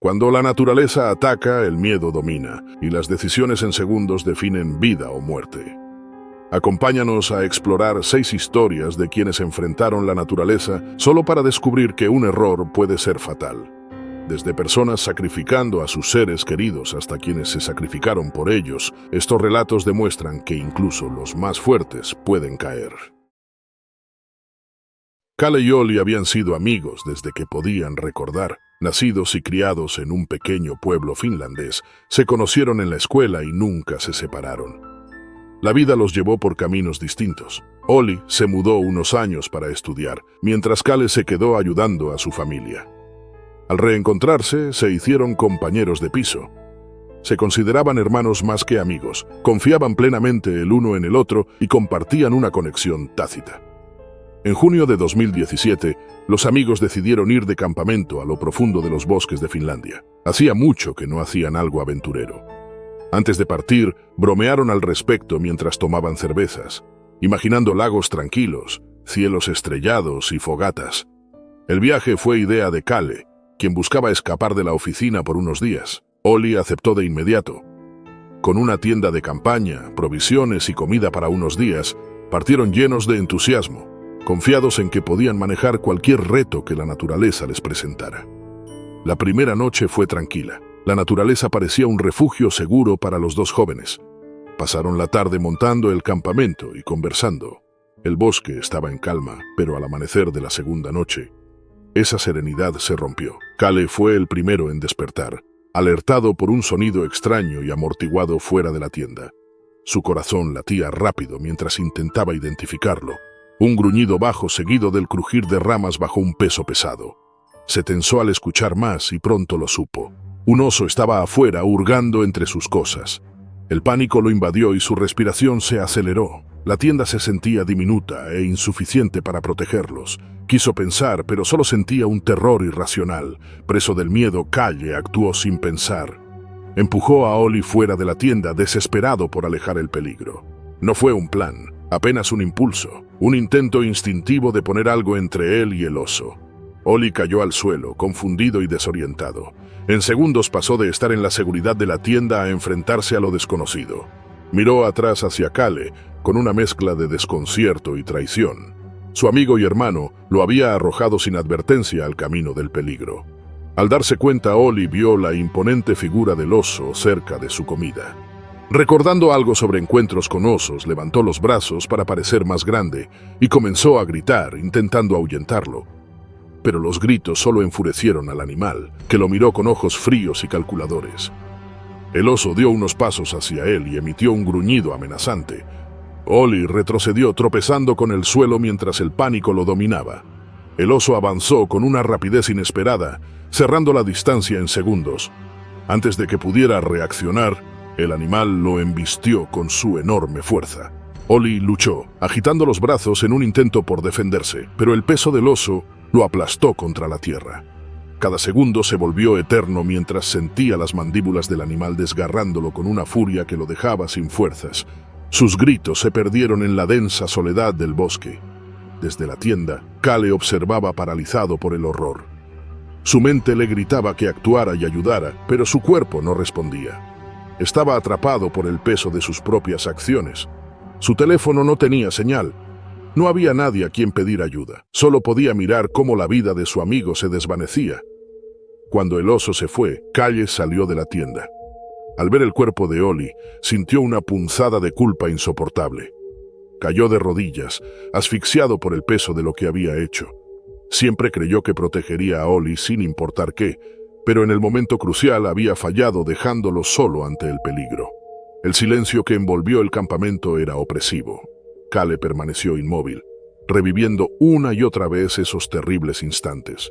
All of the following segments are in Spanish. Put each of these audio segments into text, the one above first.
Cuando la naturaleza ataca, el miedo domina, y las decisiones en segundos definen vida o muerte. Acompáñanos a explorar 6 historias de quienes enfrentaron la naturaleza solo para descubrir que un error puede ser fatal. Desde personas sacrificando a sus seres queridos hasta quienes se sacrificaron por ellos, estos relatos demuestran que incluso los más fuertes pueden caer. Kalle y Olli habían sido amigos desde que podían recordar. Nacidos y criados en un pequeño pueblo finlandés, se conocieron en la escuela y nunca se separaron. La vida los llevó por caminos distintos. Olli se mudó unos años para estudiar, mientras Kalle se quedó ayudando a su familia. Al reencontrarse, se hicieron compañeros de piso. Se consideraban hermanos más que amigos, confiaban plenamente el uno en el otro y compartían una conexión tácita. En junio de 2017, los amigos decidieron ir de campamento a lo profundo de los bosques de Finlandia. Hacía mucho que no hacían algo aventurero. Antes de partir, bromearon al respecto mientras tomaban cervezas, imaginando lagos tranquilos, cielos estrellados y fogatas. El viaje fue idea de Kalle, quien buscaba escapar de la oficina por unos días. Olli aceptó de inmediato. Con una tienda de campaña, provisiones y comida para unos días, partieron llenos de entusiasmo, confiados en que podían manejar cualquier reto que la naturaleza les presentara. La primera noche fue tranquila. La naturaleza parecía un refugio seguro para los dos jóvenes. Pasaron la tarde montando el campamento y conversando. El bosque estaba en calma, pero al amanecer de la segunda noche, esa serenidad se rompió. Kalle fue el primero en despertar, alertado por un sonido extraño y amortiguado fuera de la tienda. Su corazón latía rápido mientras intentaba identificarlo. Un gruñido bajo seguido del crujir de ramas bajo un peso pesado. Se tensó al escuchar más y pronto lo supo. Un oso estaba afuera hurgando entre sus cosas. El pánico lo invadió y su respiración se aceleró. La tienda se sentía diminuta e insuficiente para protegerlos. Quiso pensar, pero solo sentía un terror irracional. Preso del miedo, Kalle actuó sin pensar. Empujó a Olli fuera de la tienda, desesperado por alejar el peligro. No fue un plan, apenas un impulso, un intento instintivo de poner algo entre él y el oso. Olli cayó al suelo, confundido y desorientado. En segundos pasó de estar en la seguridad de la tienda a enfrentarse a lo desconocido. Miró atrás hacia Kalle, con una mezcla de desconcierto y traición. Su amigo y hermano lo había arrojado sin advertencia al camino del peligro. Al darse cuenta, Olli vio la imponente figura del oso cerca de su comida. Recordando algo sobre encuentros con osos, levantó los brazos para parecer más grande y comenzó a gritar, intentando ahuyentarlo. Pero los gritos solo enfurecieron al animal, que lo miró con ojos fríos y calculadores. El oso dio unos pasos hacia él y emitió un gruñido amenazante. Olli retrocedió tropezando con el suelo mientras el pánico lo dominaba. El oso avanzó con una rapidez inesperada, cerrando la distancia en segundos. Antes de que pudiera reaccionar, el animal lo embistió con su enorme fuerza. Olli luchó, agitando los brazos en un intento por defenderse, pero el peso del oso lo aplastó contra la tierra. Cada segundo se volvió eterno mientras sentía las mandíbulas del animal desgarrándolo con una furia que lo dejaba sin fuerzas. Sus gritos se perdieron en la densa soledad del bosque. Desde la tienda, Kalle observaba paralizado por el horror. Su mente le gritaba que actuara y ayudara, pero su cuerpo no respondía. Estaba atrapado por el peso de sus propias acciones. Su teléfono no tenía señal. No había nadie a quien pedir ayuda. Solo podía mirar cómo la vida de su amigo se desvanecía. Cuando el oso se fue, Kalle salió de la tienda. Al ver el cuerpo de Olli, sintió una punzada de culpa insoportable. Cayó de rodillas, asfixiado por el peso de lo que había hecho. Siempre creyó que protegería a Olli sin importar qué, pero en el momento crucial había fallado dejándolo solo ante el peligro. El silencio que envolvió el campamento era opresivo. Kalle permaneció inmóvil, reviviendo una y otra vez esos terribles instantes.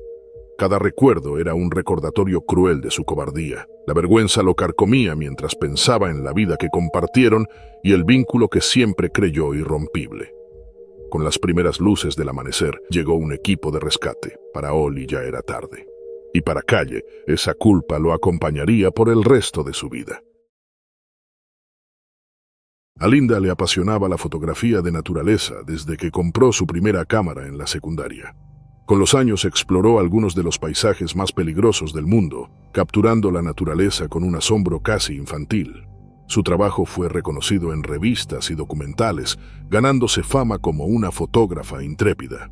Cada recuerdo era un recordatorio cruel de su cobardía. La vergüenza lo carcomía mientras pensaba en la vida que compartieron y el vínculo que siempre creyó irrompible. Con las primeras luces del amanecer, llegó un equipo de rescate. Para Olli ya era tarde. Y para Kalle, esa culpa lo acompañaría por el resto de su vida. A Linda le apasionaba la fotografía de naturaleza desde que compró su primera cámara en la secundaria. Con los años exploró algunos de los paisajes más peligrosos del mundo, capturando la naturaleza con un asombro casi infantil. Su trabajo fue reconocido en revistas y documentales, ganándose fama como una fotógrafa intrépida.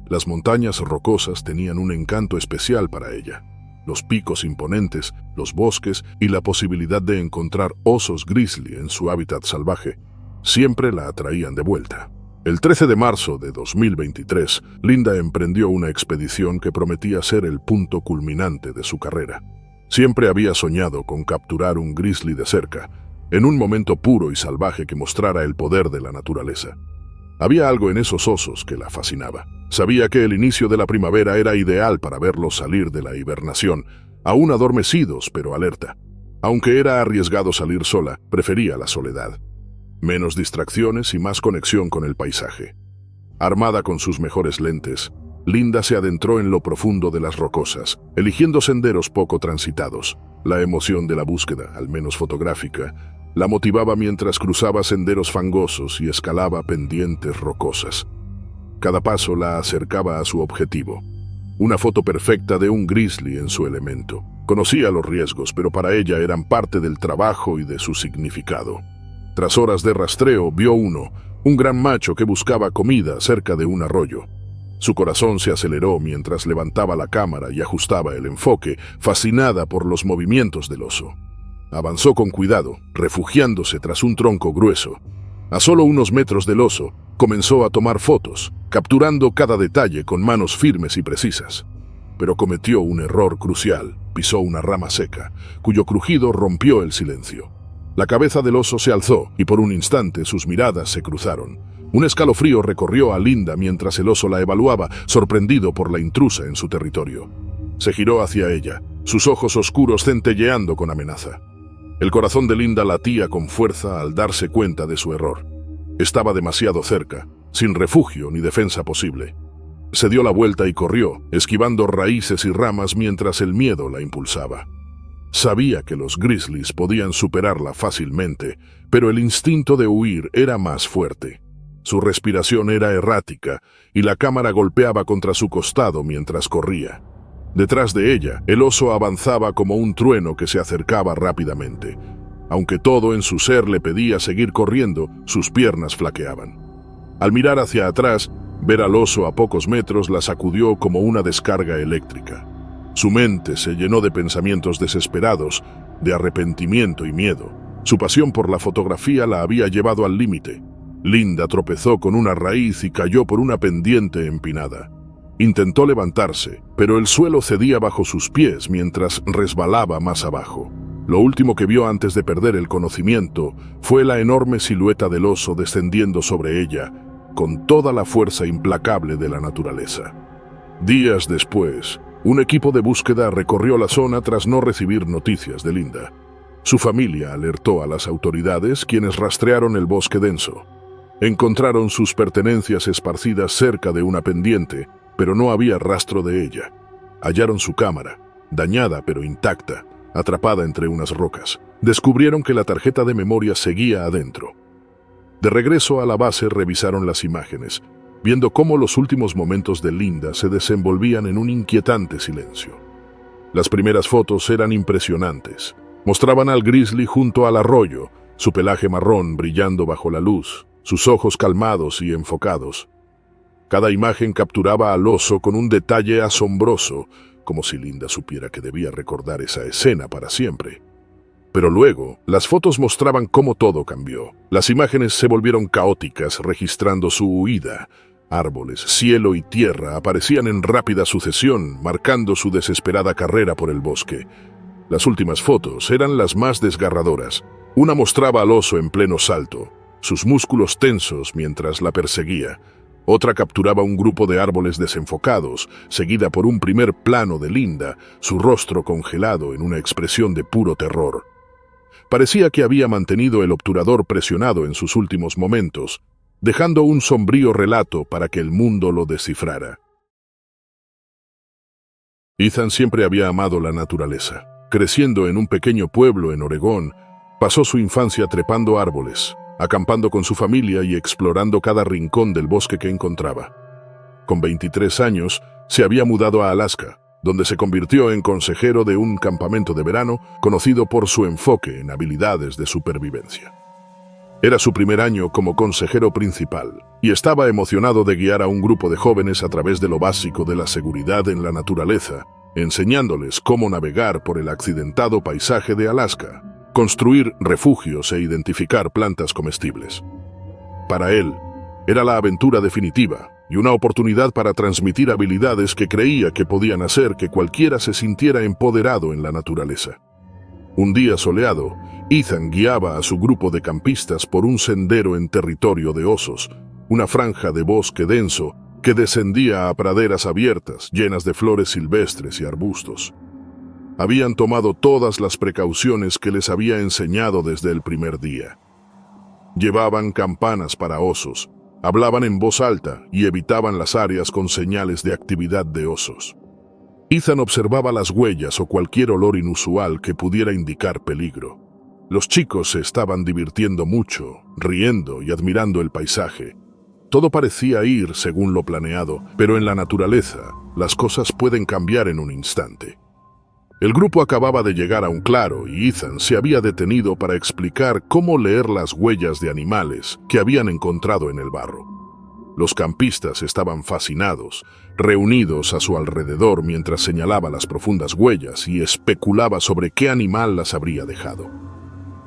Las montañas rocosas tenían un encanto especial para ella. Los picos imponentes, los bosques y la posibilidad de encontrar osos grizzly en su hábitat salvaje siempre la atraían de vuelta. El 13 de marzo de 2023, Linda emprendió una expedición que prometía ser el punto culminante de su carrera. Siempre había soñado con capturar un grizzly de cerca, en un momento puro y salvaje que mostrara el poder de la naturaleza. Había algo en esos osos que la fascinaba. Sabía que el inicio de la primavera era ideal para verlos salir de la hibernación, aún adormecidos pero alerta. Aunque era arriesgado salir sola, prefería la soledad. Menos distracciones y más conexión con el paisaje. Armada con sus mejores lentes, Linda se adentró en lo profundo de las rocosas, eligiendo senderos poco transitados. La emoción de la búsqueda, al menos fotográfica, la motivaba mientras cruzaba senderos fangosos y escalaba pendientes rocosas. Cada paso la acercaba a su objetivo. Una foto perfecta de un grizzly en su elemento. Conocía los riesgos, pero para ella eran parte del trabajo y de su significado. Tras horas de rastreo, vio un gran macho que buscaba comida cerca de un arroyo. Su corazón se aceleró mientras levantaba la cámara y ajustaba el enfoque, fascinada por los movimientos del oso. Avanzó con cuidado, refugiándose tras un tronco grueso. A solo unos metros del oso, comenzó a tomar fotos, capturando cada detalle con manos firmes y precisas. Pero cometió un error crucial, pisó una rama seca, cuyo crujido rompió el silencio. La cabeza del oso se alzó y por un instante sus miradas se cruzaron. Un escalofrío recorrió a Linda mientras el oso la evaluaba, sorprendido por la intrusa en su territorio. Se giró hacia ella, sus ojos oscuros centelleando con amenaza. El corazón de Linda latía con fuerza al darse cuenta de su error. Estaba demasiado cerca, sin refugio ni defensa posible. Se dio la vuelta y corrió, esquivando raíces y ramas mientras el miedo la impulsaba. Sabía que los grizzlies podían superarla fácilmente, pero el instinto de huir era más fuerte. Su respiración era errática y la cámara golpeaba contra su costado mientras corría. Detrás de ella, el oso avanzaba como un trueno que se acercaba rápidamente. Aunque todo en su ser le pedía seguir corriendo, sus piernas flaqueaban. Al mirar hacia atrás, ver al oso a pocos metros la sacudió como una descarga eléctrica. Su mente se llenó de pensamientos desesperados, de arrepentimiento y miedo. Su pasión por la fotografía la había llevado al límite. Linda tropezó con una raíz y cayó por una pendiente empinada. Intentó levantarse, pero el suelo cedía bajo sus pies mientras resbalaba más abajo. Lo último que vio antes de perder el conocimiento fue la enorme silueta del oso descendiendo sobre ella, con toda la fuerza implacable de la naturaleza. Días después, un equipo de búsqueda recorrió la zona tras no recibir noticias de Linda. Su familia alertó a las autoridades, quienes rastrearon el bosque denso. Encontraron sus pertenencias esparcidas cerca de una pendiente, pero no había rastro de ella. Hallaron su cámara, dañada pero intacta, atrapada entre unas rocas. Descubrieron que la tarjeta de memoria seguía adentro. De regreso a la base revisaron las imágenes, viendo cómo los últimos momentos de Linda se desenvolvían en un inquietante silencio. Las primeras fotos eran impresionantes. Mostraban al grizzly junto al arroyo, su pelaje marrón brillando bajo la luz, sus ojos calmados y enfocados. Cada imagen capturaba al oso con un detalle asombroso, como si Linda supiera que debía recordar esa escena para siempre. Pero luego, las fotos mostraban cómo todo cambió. Las imágenes se volvieron caóticas, registrando su huida. Árboles, cielo y tierra aparecían en rápida sucesión, marcando su desesperada carrera por el bosque. Las últimas fotos eran las más desgarradoras. Una mostraba al oso en pleno salto, sus músculos tensos mientras la perseguía. Otra capturaba un grupo de árboles desenfocados, seguida por un primer plano de Linda, su rostro congelado en una expresión de puro terror. Parecía que había mantenido el obturador presionado en sus últimos momentos, dejando un sombrío relato para que el mundo lo descifrara. Ethan siempre había amado la naturaleza. Creciendo en un pequeño pueblo en Oregón, pasó su infancia trepando árboles, acampando con su familia y explorando cada rincón del bosque que encontraba. Con 23 años, se había mudado a Alaska, donde se convirtió en consejero de un campamento de verano conocido por su enfoque en habilidades de supervivencia. Era su primer año como consejero principal y estaba emocionado de guiar a un grupo de jóvenes a través de lo básico de la seguridad en la naturaleza, enseñándoles cómo navegar por el accidentado paisaje de Alaska, construir refugios e identificar plantas comestibles. Para él, era la aventura definitiva y una oportunidad para transmitir habilidades que creía que podían hacer que cualquiera se sintiera empoderado en la naturaleza. Un día soleado, Ethan guiaba a su grupo de campistas por un sendero en territorio de osos, una franja de bosque denso que descendía a praderas abiertas llenas de flores silvestres y arbustos. Habían tomado todas las precauciones que les había enseñado desde el primer día. Llevaban campanas para osos, hablaban en voz alta y evitaban las áreas con señales de actividad de osos. Ethan observaba las huellas o cualquier olor inusual que pudiera indicar peligro. Los chicos se estaban divirtiendo mucho, riendo y admirando el paisaje. Todo parecía ir según lo planeado, pero en la naturaleza, las cosas pueden cambiar en un instante. El grupo acababa de llegar a un claro y Ethan se había detenido para explicar cómo leer las huellas de animales que habían encontrado en el barro. Los campistas estaban fascinados, reunidos a su alrededor mientras señalaba las profundas huellas y especulaba sobre qué animal las habría dejado.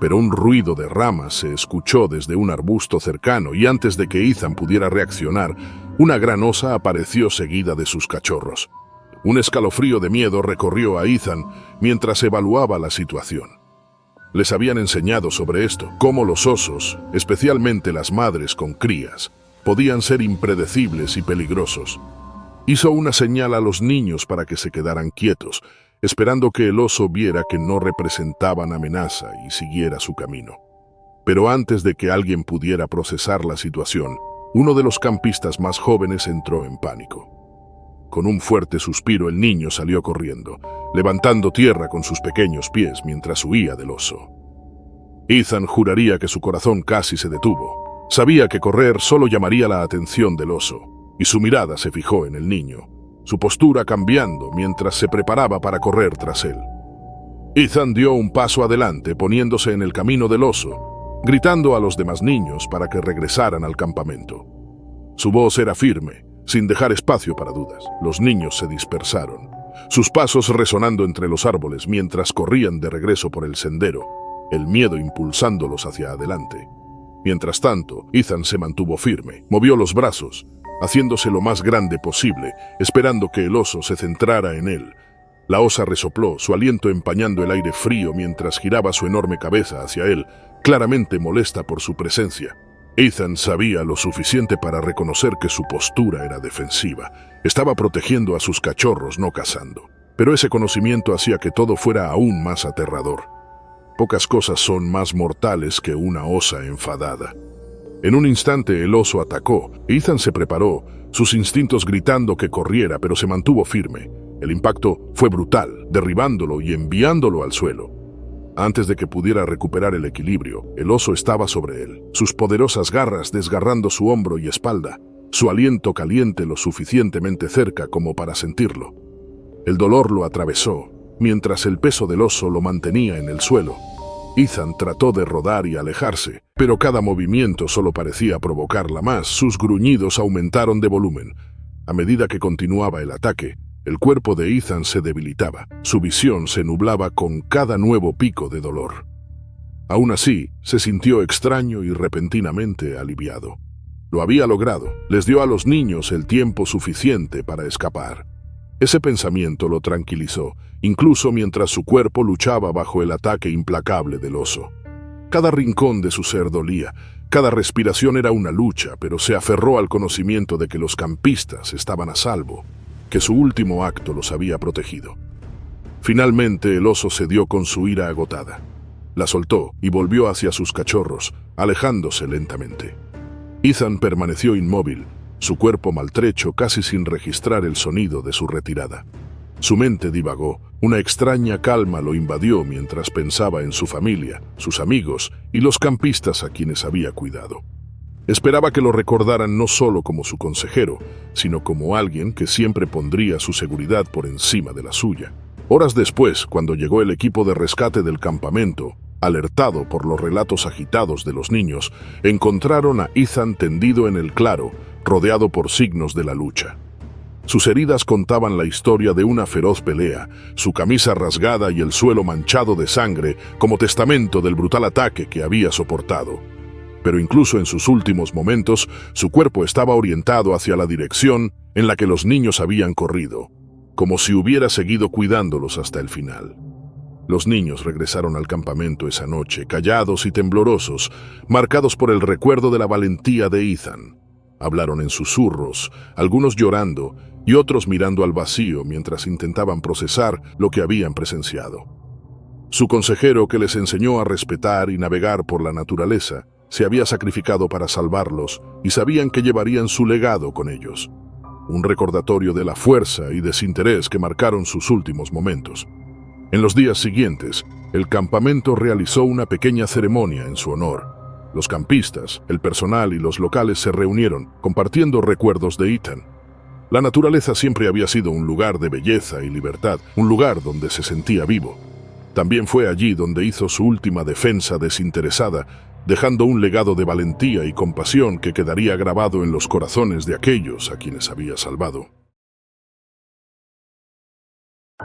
Pero un ruido de ramas se escuchó desde un arbusto cercano y antes de que Ethan pudiera reaccionar, una gran osa apareció seguida de sus cachorros. Un escalofrío de miedo recorrió a Ethan mientras evaluaba la situación. Les habían enseñado sobre esto, cómo los osos, especialmente las madres con crías, podían ser impredecibles y peligrosos. Hizo una señal a los niños para que se quedaran quietos, esperando que el oso viera que no representaban amenaza y siguiera su camino. Pero antes de que alguien pudiera procesar la situación, uno de los campistas más jóvenes entró en pánico. Con un fuerte suspiro el niño salió corriendo, levantando tierra con sus pequeños pies mientras huía del oso. Ethan juraría que su corazón casi se detuvo. Sabía que correr solo llamaría la atención del oso, y su mirada se fijó en el niño, su postura cambiando mientras se preparaba para correr tras él. Ethan dio un paso adelante poniéndose en el camino del oso, gritando a los demás niños para que regresaran al campamento. Su voz era firme, sin dejar espacio para dudas. Los niños se dispersaron, sus pasos resonando entre los árboles mientras corrían de regreso por el sendero, el miedo impulsándolos hacia adelante. Mientras tanto, Ethan se mantuvo firme, movió los brazos, haciéndose lo más grande posible, esperando que el oso se centrara en él. La osa resopló, su aliento empañando el aire frío mientras giraba su enorme cabeza hacia él, claramente molesta por su presencia. Ethan sabía lo suficiente para reconocer que su postura era defensiva. Estaba protegiendo a sus cachorros, no cazando. Pero ese conocimiento hacía que todo fuera aún más aterrador. Pocas cosas son más mortales que una osa enfadada. En un instante el oso atacó. Ethan se preparó, sus instintos gritando que corriera, pero se mantuvo firme. El impacto fue brutal, derribándolo y enviándolo al suelo. Antes de que pudiera recuperar el equilibrio, el oso estaba sobre él, sus poderosas garras desgarrando su hombro y espalda, su aliento caliente lo suficientemente cerca como para sentirlo. El dolor lo atravesó, mientras el peso del oso lo mantenía en el suelo. Ethan trató de rodar y alejarse, pero cada movimiento solo parecía provocarla más. Sus gruñidos aumentaron de volumen. A medida que continuaba el ataque, el cuerpo de Ethan se debilitaba, su visión se nublaba con cada nuevo pico de dolor. Aún así, se sintió extraño y repentinamente aliviado. Lo había logrado, les dio a los niños el tiempo suficiente para escapar. Ese pensamiento lo tranquilizó, incluso mientras su cuerpo luchaba bajo el ataque implacable del oso. Cada rincón de su ser dolía, cada respiración era una lucha, pero se aferró al conocimiento de que los campistas estaban a salvo, que su último acto los había protegido. Finalmente el oso cedió con su ira agotada. La soltó y volvió hacia sus cachorros, alejándose lentamente. Ethan permaneció inmóvil, su cuerpo maltrecho casi sin registrar el sonido de su retirada. Su mente divagó, una extraña calma lo invadió mientras pensaba en su familia, sus amigos y los campistas a quienes había cuidado. Esperaba que lo recordaran no solo como su consejero, sino como alguien que siempre pondría su seguridad por encima de la suya. Horas después, cuando llegó el equipo de rescate del campamento, alertado por los relatos agitados de los niños, encontraron a Ethan tendido en el claro, rodeado por signos de la lucha. Sus heridas contaban la historia de una feroz pelea, su camisa rasgada y el suelo manchado de sangre como testamento del brutal ataque que había soportado. Pero incluso en sus últimos momentos, su cuerpo estaba orientado hacia la dirección en la que los niños habían corrido, como si hubiera seguido cuidándolos hasta el final. Los niños regresaron al campamento esa noche, callados y temblorosos, marcados por el recuerdo de la valentía de Ethan. Hablaron en susurros, algunos llorando y otros mirando al vacío mientras intentaban procesar lo que habían presenciado. Su consejero, que les enseñó a respetar y navegar por la naturaleza, se había sacrificado para salvarlos y sabían que llevarían su legado con ellos. Un recordatorio de la fuerza y desinterés que marcaron sus últimos momentos. En los días siguientes, el campamento realizó una pequeña ceremonia en su honor. Los campistas, el personal y los locales se reunieron, compartiendo recuerdos de Ethan. La naturaleza siempre había sido un lugar de belleza y libertad, un lugar donde se sentía vivo. También fue allí donde hizo su última defensa desinteresada, dejando un legado de valentía y compasión que quedaría grabado en los corazones de aquellos a quienes había salvado.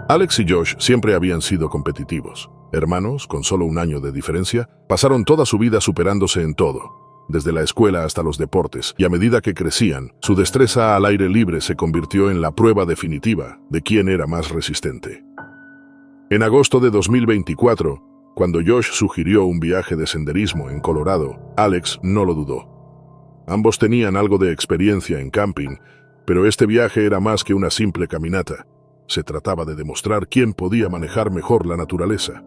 Alex y Josh siempre habían sido competitivos. Hermanos, con solo un año de diferencia, pasaron toda su vida superándose en todo, desde la escuela hasta los deportes, y a medida que crecían, su destreza al aire libre se convirtió en la prueba definitiva de quién era más resistente. En agosto de 2024, cuando Josh sugirió un viaje de senderismo en Colorado, Alex no lo dudó. Ambos tenían algo de experiencia en camping, pero este viaje era más que una simple caminata. Se trataba de demostrar quién podía manejar mejor la naturaleza.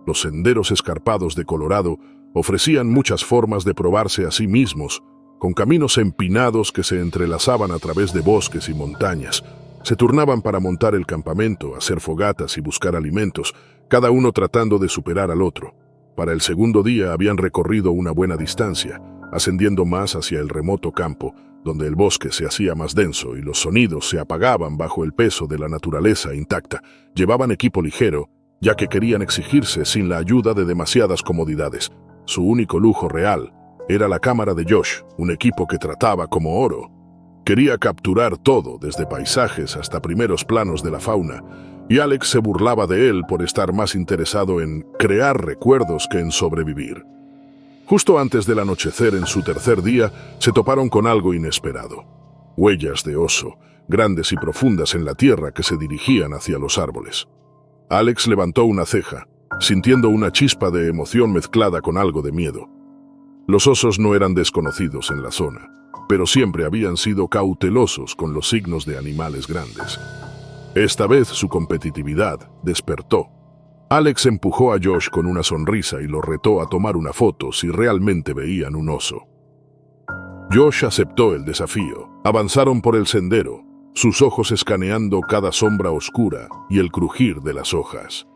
Los senderos escarpados de Colorado ofrecían muchas formas de probarse a sí mismos, con caminos empinados que se entrelazaban a través de bosques y montañas. Se turnaban para montar el campamento, hacer fogatas y buscar alimentos, cada uno tratando de superar al otro. Para el segundo día habían recorrido una buena distancia, ascendiendo más hacia el remoto campo, donde el bosque se hacía más denso y los sonidos se apagaban bajo el peso de la naturaleza intacta. Llevaban equipo ligero, ya que querían exigirse sin la ayuda de demasiadas comodidades. Su único lujo real era la cámara de Josh, un equipo que trataba como oro. Quería capturar todo, desde paisajes hasta primeros planos de la fauna, y Alex se burlaba de él por estar más interesado en crear recuerdos que en sobrevivir. Justo antes del anochecer, en su tercer día, se toparon con algo inesperado. Huellas de oso, grandes y profundas en la tierra que se dirigían hacia los árboles. Alex levantó una ceja, sintiendo una chispa de emoción mezclada con algo de miedo. Los osos no eran desconocidos en la zona, pero siempre habían sido cautelosos con los signos de animales grandes. Esta vez su competitividad despertó. Alex empujó a Josh con una sonrisa y lo retó a tomar una foto si realmente veían un oso. Josh aceptó el desafío. Avanzaron por el sendero, sus ojos escaneando cada sombra oscura y el crujir de las hojas.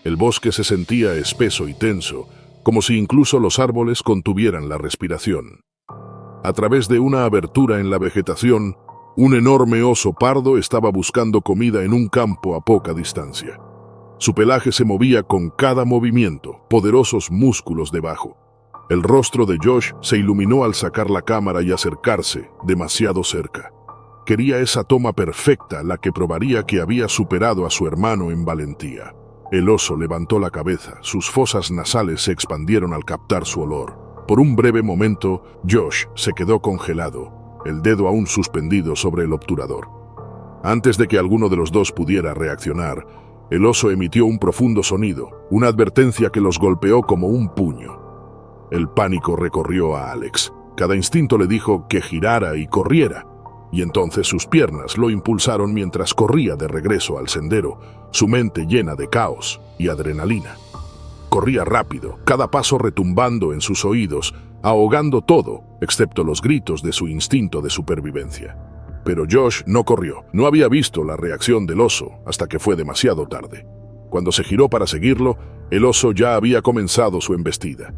El bosque se sentía espeso y tenso, como si incluso los árboles contuvieran la respiración. A través de una abertura en la vegetación, un enorme oso pardo estaba buscando comida en un campo a poca distancia. Su pelaje se movía con cada movimiento, poderosos músculos debajo. El rostro de Josh se iluminó al sacar la cámara y acercarse demasiado cerca. Quería esa toma perfecta, la que probaría que había superado a su hermano en valentía. El oso levantó la cabeza, sus fosas nasales se expandieron al captar su olor. Por un breve momento, Josh se quedó congelado, el dedo aún suspendido sobre el obturador. Antes de que alguno de los dos pudiera reaccionar, el oso emitió un profundo sonido, una advertencia que los golpeó como un puño. El pánico recorrió a Alex. Cada instinto le dijo que girara y corriera, y entonces sus piernas lo impulsaron mientras corría de regreso al sendero, su mente llena de caos y adrenalina. Corría rápido, cada paso retumbando en sus oídos, ahogando todo, excepto los gritos de su instinto de supervivencia. Pero Josh no corrió. No había visto la reacción del oso hasta que fue demasiado tarde. Cuando se giró para seguirlo, el oso ya había comenzado su embestida.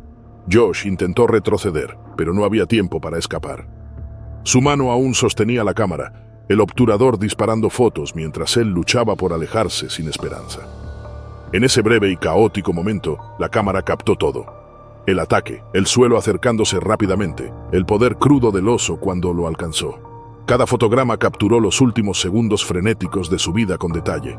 Josh intentó retroceder, pero no había tiempo para escapar. Su mano aún sostenía la cámara, el obturador disparando fotos mientras él luchaba por alejarse sin esperanza. En ese breve y caótico momento, la cámara captó todo. El ataque, el suelo acercándose rápidamente, el poder crudo del oso cuando lo alcanzó. Cada fotograma capturó los últimos segundos frenéticos de su vida con detalle.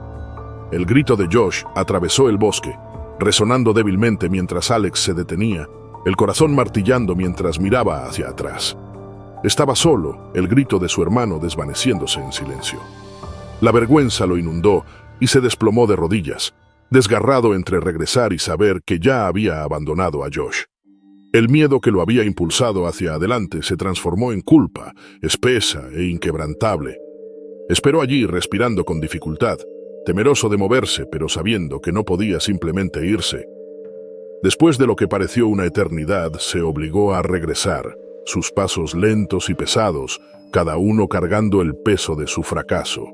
El grito de Josh atravesó el bosque, resonando débilmente mientras Alex se detenía, el corazón martillando mientras miraba hacia atrás. Estaba solo, el grito de su hermano desvaneciéndose en silencio. La vergüenza lo inundó y se desplomó de rodillas, desgarrado entre regresar y saber que ya había abandonado a Josh. El miedo que lo había impulsado hacia adelante se transformó en culpa, espesa e inquebrantable. Esperó allí respirando con dificultad, temeroso de moverse, pero sabiendo que no podía simplemente irse. Después de lo que pareció una eternidad, se obligó a regresar, sus pasos lentos y pesados, cada uno cargando el peso de su fracaso.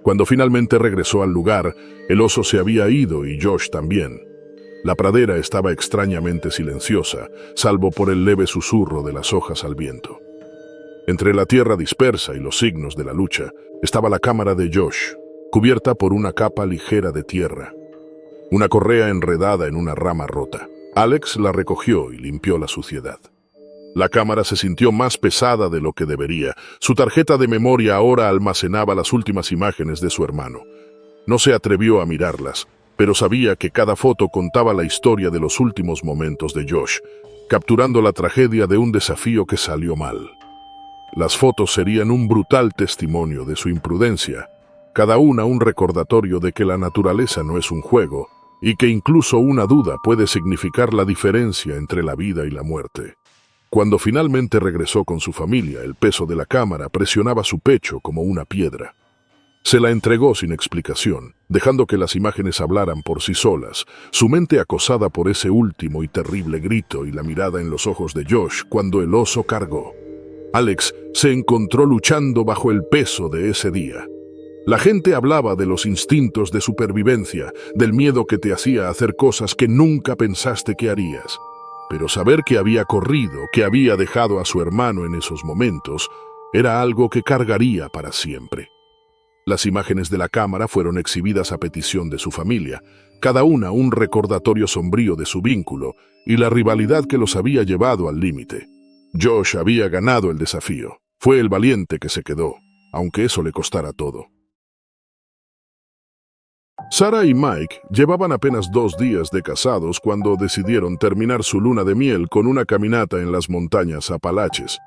Cuando finalmente regresó al lugar, el oso se había ido y Josh también. La pradera estaba extrañamente silenciosa, salvo por el leve susurro de las hojas al viento. Entre la tierra dispersa y los signos de la lucha, estaba la cámara de Josh, cubierta por una capa ligera de tierra. Una correa enredada en una rama rota. Alex la recogió y limpió la suciedad. La cámara se sintió más pesada de lo que debería. Su tarjeta de memoria ahora almacenaba las últimas imágenes de su hermano. No se atrevió a mirarlas, pero sabía que cada foto contaba la historia de los últimos momentos de Josh, capturando la tragedia de un desafío que salió mal. Las fotos serían un brutal testimonio de su imprudencia, cada una un recordatorio de que la naturaleza no es un juego y que incluso una duda puede significar la diferencia entre la vida y la muerte. Cuando finalmente regresó con su familia, el peso de la cámara presionaba su pecho como una piedra. Se la entregó sin explicación, dejando que las imágenes hablaran por sí solas, su mente acosada por ese último y terrible grito y la mirada en los ojos de Josh cuando el oso cargó. Alex se encontró luchando bajo el peso de ese día. La gente hablaba de los instintos de supervivencia, del miedo que te hacía hacer cosas que nunca pensaste que harías. Pero saber que había corrido, que había dejado a su hermano en esos momentos, era algo que cargaría para siempre. Las imágenes de la cámara fueron exhibidas a petición de su familia, cada una un recordatorio sombrío de su vínculo y la rivalidad que los había llevado al límite. Josh había ganado el desafío. Fue el valiente que se quedó, aunque eso le costara todo. Sarah y Mike llevaban apenas 2 días de casados cuando decidieron terminar su luna de miel con una caminata en las montañas Apalaches.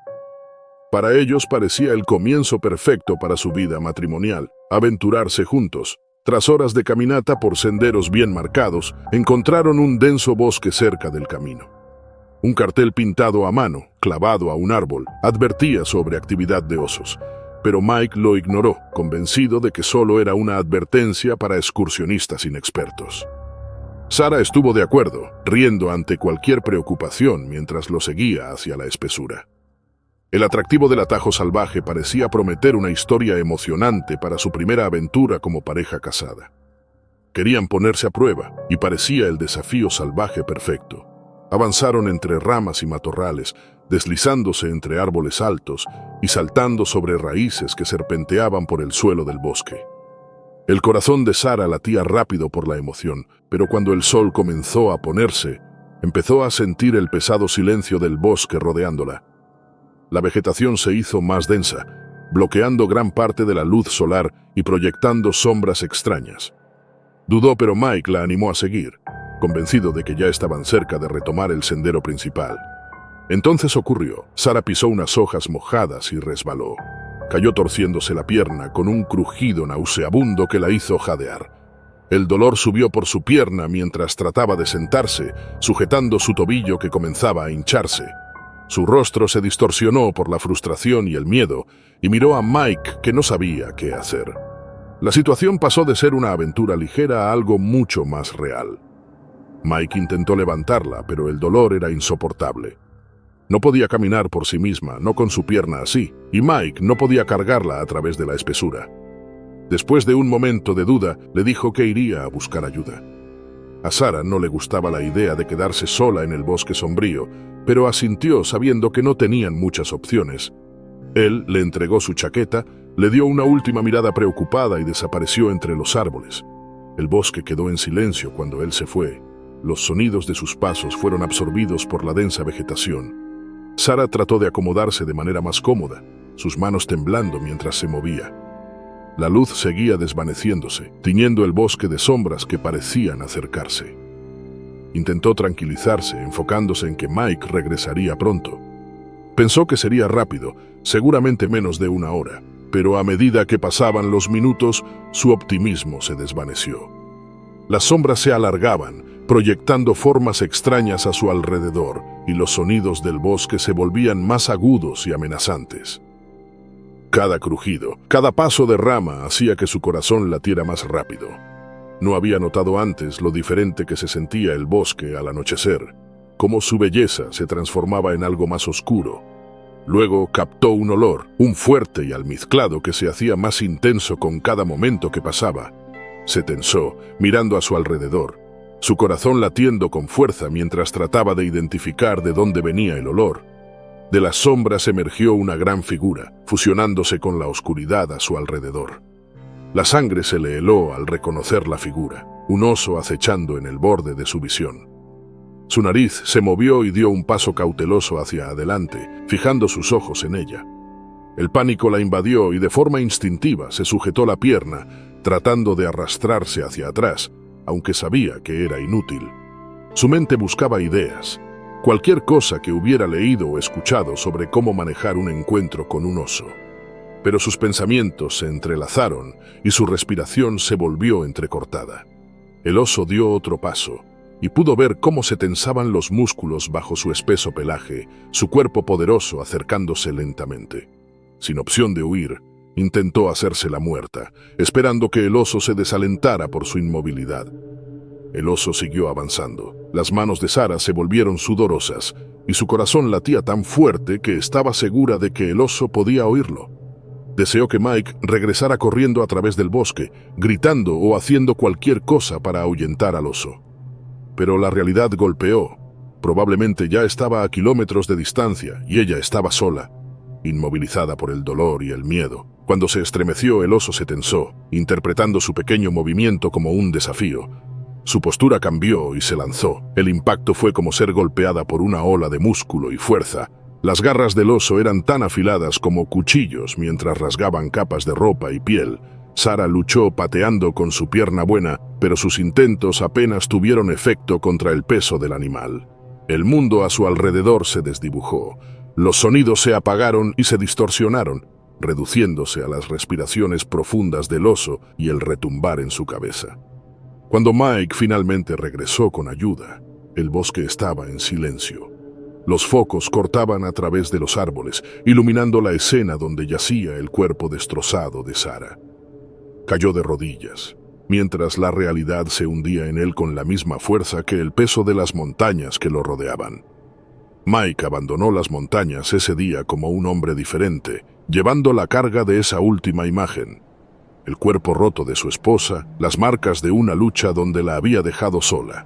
Para ellos parecía el comienzo perfecto para su vida matrimonial, aventurarse juntos. Tras horas de caminata por senderos bien marcados, encontraron un denso bosque cerca del camino. Un cartel pintado a mano, clavado a un árbol, advertía sobre actividad de osos. Pero Mike lo ignoró, convencido de que solo era una advertencia para excursionistas inexpertos. Sarah estuvo de acuerdo, riendo ante cualquier preocupación mientras lo seguía hacia la espesura. El atractivo del atajo salvaje parecía prometer una historia emocionante para su primera aventura como pareja casada. Querían ponerse a prueba y parecía el desafío salvaje perfecto. Avanzaron entre ramas y matorrales, deslizándose entre árboles altos y saltando sobre raíces que serpenteaban por el suelo del bosque. El corazón de Sarah latía rápido por la emoción, pero cuando el sol comenzó a ponerse, empezó a sentir el pesado silencio del bosque rodeándola. La vegetación se hizo más densa, bloqueando gran parte de la luz solar y proyectando sombras extrañas. Dudó, pero Mike la animó a seguir, convencido de que ya estaban cerca de retomar el sendero principal. Entonces ocurrió. Sarah pisó unas hojas mojadas y resbaló. Cayó torciéndose la pierna con un crujido nauseabundo que la hizo jadear. El dolor subió por su pierna mientras trataba de sentarse, sujetando su tobillo que comenzaba a hincharse. Su rostro se distorsionó por la frustración y el miedo, y miró a Mike, que no sabía qué hacer. La situación pasó de ser una aventura ligera a algo mucho más real. Mike intentó levantarla, pero el dolor era insoportable. No podía caminar por sí misma, no con su pierna así, y Mike no podía cargarla a través de la espesura. Después de un momento de duda, le dijo que iría a buscar ayuda. A Sara no le gustaba la idea de quedarse sola en el bosque sombrío, pero asintió sabiendo que no tenían muchas opciones. Él le entregó su chaqueta, le dio una última mirada preocupada y desapareció entre los árboles. El bosque quedó en silencio cuando él se fue. Los sonidos de sus pasos fueron absorbidos por la densa vegetación. Sara trató de acomodarse de manera más cómoda, sus manos temblando mientras se movía. La luz seguía desvaneciéndose, tiñendo el bosque de sombras que parecían acercarse. Intentó tranquilizarse, enfocándose en que Mike regresaría pronto. Pensó que sería rápido, seguramente menos de una hora, pero a medida que pasaban los minutos, su optimismo se desvaneció. Las sombras se alargaban, proyectando formas extrañas a su alrededor, y los sonidos del bosque se volvían más agudos y amenazantes. Cada crujido, cada paso de rama hacía que su corazón latiera más rápido. No había notado antes lo diferente que se sentía el bosque al anochecer, cómo su belleza se transformaba en algo más oscuro. Luego captó un olor, un fuerte y almizclado que se hacía más intenso con cada momento que pasaba. Se tensó, mirando a su alrededor, su corazón latiendo con fuerza mientras trataba de identificar de dónde venía el olor. De las sombras emergió una gran figura, fusionándose con la oscuridad a su alrededor. La sangre se le heló al reconocer la figura, un oso acechando en el borde de su visión. Su nariz se movió y dio un paso cauteloso hacia adelante, fijando sus ojos en ella. El pánico la invadió y de forma instintiva se sujetó la pierna, tratando de arrastrarse hacia atrás, aunque sabía que era inútil. Su mente buscaba ideas, cualquier cosa que hubiera leído o escuchado sobre cómo manejar un encuentro con un oso. Pero sus pensamientos se entrelazaron y su respiración se volvió entrecortada. El oso dio otro paso y pudo ver cómo se tensaban los músculos bajo su espeso pelaje, su cuerpo poderoso acercándose lentamente. Sin opción de huir, intentó hacerse la muerta, esperando que el oso se desalentara por su inmovilidad. El oso siguió avanzando. Las manos de Sara se volvieron sudorosas y su corazón latía tan fuerte que estaba segura de que el oso podía oírlo. Deseó que Mike regresara corriendo a través del bosque, gritando o haciendo cualquier cosa para ahuyentar al oso. Pero la realidad golpeó. Probablemente ya estaba a kilómetros de distancia y ella estaba sola, inmovilizada por el dolor y el miedo. Cuando se estremeció, el oso se tensó, interpretando su pequeño movimiento como un desafío. Su postura cambió y se lanzó. El impacto fue como ser golpeada por una ola de músculo y fuerza. Las garras del oso eran tan afiladas como cuchillos mientras rasgaban capas de ropa y piel. Sara luchó pateando con su pierna buena, pero sus intentos apenas tuvieron efecto contra el peso del animal. El mundo a su alrededor se desdibujó. Los sonidos se apagaron y se distorsionaron, reduciéndose a las respiraciones profundas del oso y el retumbar en su cabeza. Cuando Mike finalmente regresó con ayuda, el bosque estaba en silencio. Los focos cortaban a través de los árboles, iluminando la escena donde yacía el cuerpo destrozado de Sara. Cayó de rodillas, mientras la realidad se hundía en él con la misma fuerza que el peso de las montañas que lo rodeaban. Mike abandonó las montañas ese día como un hombre diferente, llevando la carga de esa última imagen. El cuerpo roto de su esposa, las marcas de una lucha donde la había dejado sola.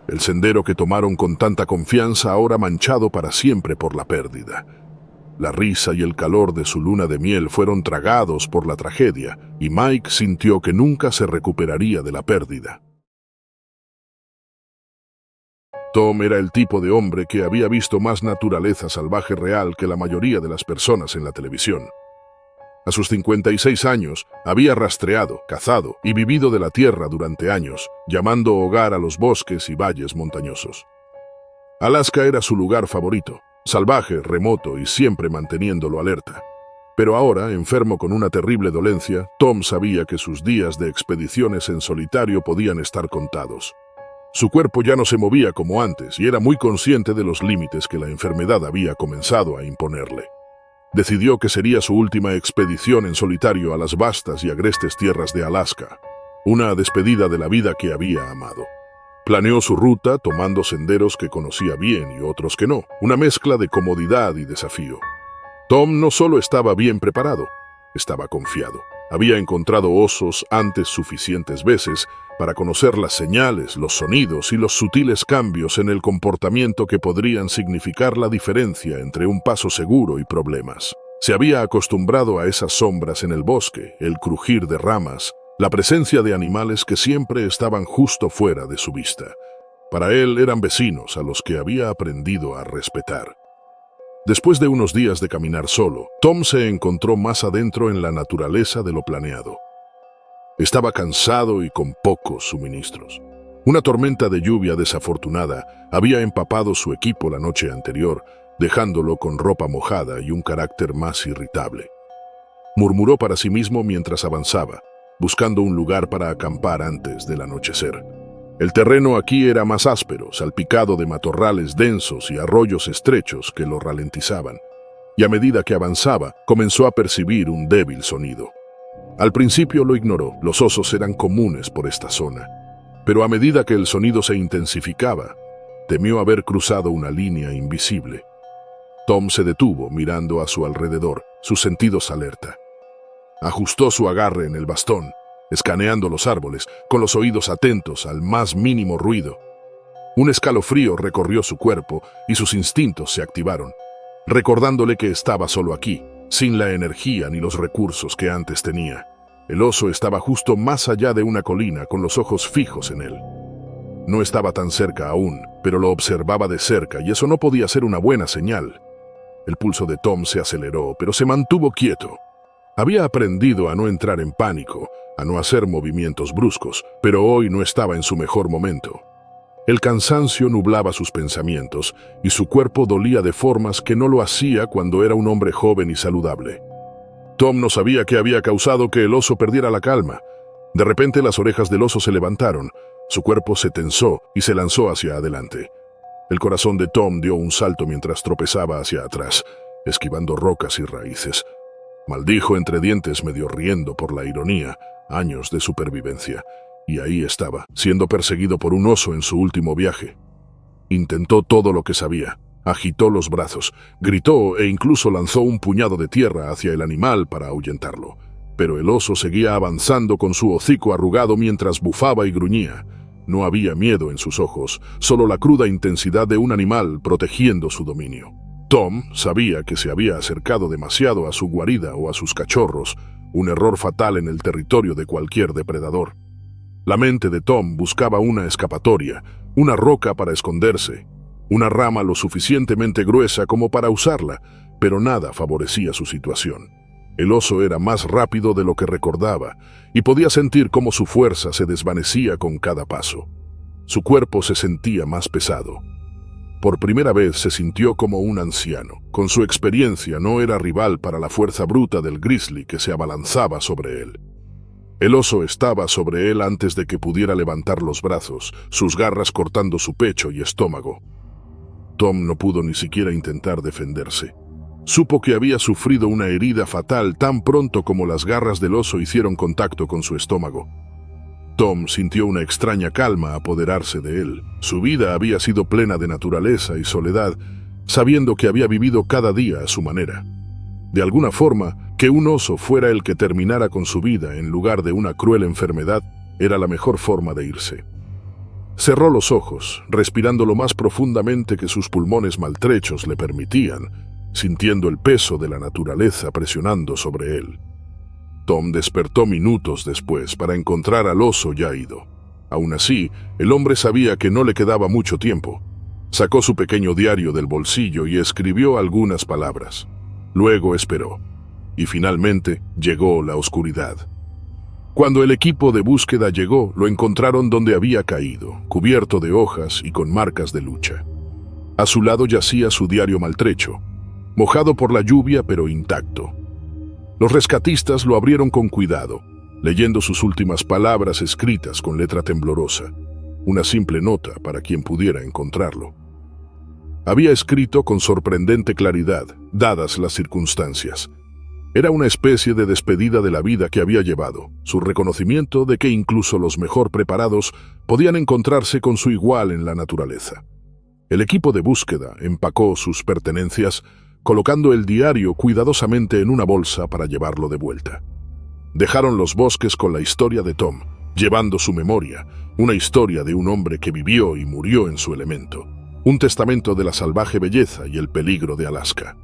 El sendero que tomaron con tanta confianza ahora manchado para siempre por la pérdida. La risa y el calor de su luna de miel fueron tragados por la tragedia, y Mike sintió que nunca se recuperaría de la pérdida. Tom era el tipo de hombre que había visto más naturaleza salvaje real que la mayoría de las personas en la televisión. A sus 56 años, había rastreado, cazado y vivido de la tierra durante años, llamando hogar a los bosques y valles montañosos. Alaska era su lugar favorito, salvaje, remoto y siempre manteniéndolo alerta. Pero ahora, enfermo con una terrible dolencia, Tom sabía que sus días de expediciones en solitario podían estar contados. Su cuerpo ya no se movía como antes y era muy consciente de los límites que la enfermedad había comenzado a imponerle. Decidió que sería su última expedición en solitario a las vastas y agrestes tierras de Alaska, una despedida de la vida que había amado. Planeó su ruta tomando senderos que conocía bien y otros que no, una mezcla de comodidad y desafío. Tom no solo estaba bien preparado, estaba confiado. Había encontrado osos antes suficientes veces para conocer las señales, los sonidos y los sutiles cambios en el comportamiento que podrían significar la diferencia entre un paso seguro y problemas. Se había acostumbrado a esas sombras en el bosque, el crujir de ramas, la presencia de animales que siempre estaban justo fuera de su vista. Para él eran vecinos a los que había aprendido a respetar. Después de unos días de caminar solo, Tom se encontró más adentro en la naturaleza de lo planeado. Estaba cansado y con pocos suministros. Una tormenta de lluvia desafortunada había empapado su equipo la noche anterior, dejándolo con ropa mojada y un carácter más irritable. Murmuró para sí mismo mientras avanzaba, buscando un lugar para acampar antes del anochecer. El terreno aquí era más áspero, salpicado de matorrales densos y arroyos estrechos que lo ralentizaban, y a medida que avanzaba, comenzó a percibir un débil sonido. Al principio lo ignoró, los osos eran comunes por esta zona, pero a medida que el sonido se intensificaba, temió haber cruzado una línea invisible. Tom se detuvo mirando a su alrededor, sus sentidos alerta. Ajustó su agarre en el bastón, escaneando los árboles, con los oídos atentos al más mínimo ruido. Un escalofrío recorrió su cuerpo y sus instintos se activaron, recordándole que estaba solo aquí, sin la energía ni los recursos que antes tenía. El oso estaba justo más allá de una colina, con los ojos fijos en él. No estaba tan cerca aún, pero lo observaba de cerca y eso no podía ser una buena señal. El pulso de Tom se aceleró, pero se mantuvo quieto. Había aprendido a no entrar en pánico, a no hacer movimientos bruscos, pero hoy no estaba en su mejor momento. El cansancio nublaba sus pensamientos y su cuerpo dolía de formas que no lo hacía cuando era un hombre joven y saludable. Tom no sabía qué había causado que el oso perdiera la calma. De repente las orejas del oso se levantaron, su cuerpo se tensó y se lanzó hacia adelante. El corazón de Tom dio un salto mientras tropezaba hacia atrás, esquivando rocas y raíces. Maldijo entre dientes, medio riendo por la ironía, años de supervivencia. Y ahí estaba, siendo perseguido por un oso en su último viaje. Intentó todo lo que sabía. Agitó los brazos, gritó e incluso lanzó un puñado de tierra hacia el animal para ahuyentarlo. Pero el oso seguía avanzando con su hocico arrugado mientras bufaba y gruñía. No había miedo en sus ojos, solo la cruda intensidad de un animal protegiendo su dominio. Tom sabía que se había acercado demasiado a su guarida o a sus cachorros, un error fatal en el territorio de cualquier depredador. La mente de Tom buscaba una escapatoria, una roca para esconderse, una rama lo suficientemente gruesa como para usarla, pero nada favorecía su situación. El oso era más rápido de lo que recordaba y podía sentir cómo su fuerza se desvanecía con cada paso. Su cuerpo se sentía más pesado. Por primera vez se sintió como un anciano. Con su experiencia no era rival para la fuerza bruta del grizzly que se abalanzaba sobre él. El oso estaba sobre él antes de que pudiera levantar los brazos, sus garras cortando su pecho y estómago. Tom no pudo ni siquiera intentar defenderse. Supo que había sufrido una herida fatal tan pronto como las garras del oso hicieron contacto con su estómago. Tom sintió una extraña calma apoderarse de él. Su vida había sido plena de naturaleza y soledad, sabiendo que había vivido cada día a su manera. De alguna forma, que un oso fuera el que terminara con su vida en lugar de una cruel enfermedad era la mejor forma de irse. Cerró los ojos, respirando lo más profundamente que sus pulmones maltrechos le permitían, sintiendo el peso de la naturaleza presionando sobre él. Tom despertó minutos después para encontrar al oso ya ido. Aún así, el hombre sabía que no le quedaba mucho tiempo. Sacó su pequeño diario del bolsillo y escribió algunas palabras. Luego esperó. Y finalmente llegó la oscuridad. Cuando el equipo de búsqueda llegó, lo encontraron donde había caído, cubierto de hojas y con marcas de lucha. A su lado yacía su diario maltrecho, mojado por la lluvia pero intacto. Los rescatistas lo abrieron con cuidado, leyendo sus últimas palabras escritas con letra temblorosa, una simple nota para quien pudiera encontrarlo. Había escrito con sorprendente claridad, dadas las circunstancias. Era una especie de despedida de la vida que había llevado, su reconocimiento de que incluso los mejor preparados podían encontrarse con su igual en la naturaleza. El equipo de búsqueda empacó sus pertenencias, colocando el diario cuidadosamente en una bolsa para llevarlo de vuelta. Dejaron los bosques con la historia de Tom, llevando su memoria, una historia de un hombre que vivió y murió en su elemento, un testamento de la salvaje belleza y el peligro de Alaska.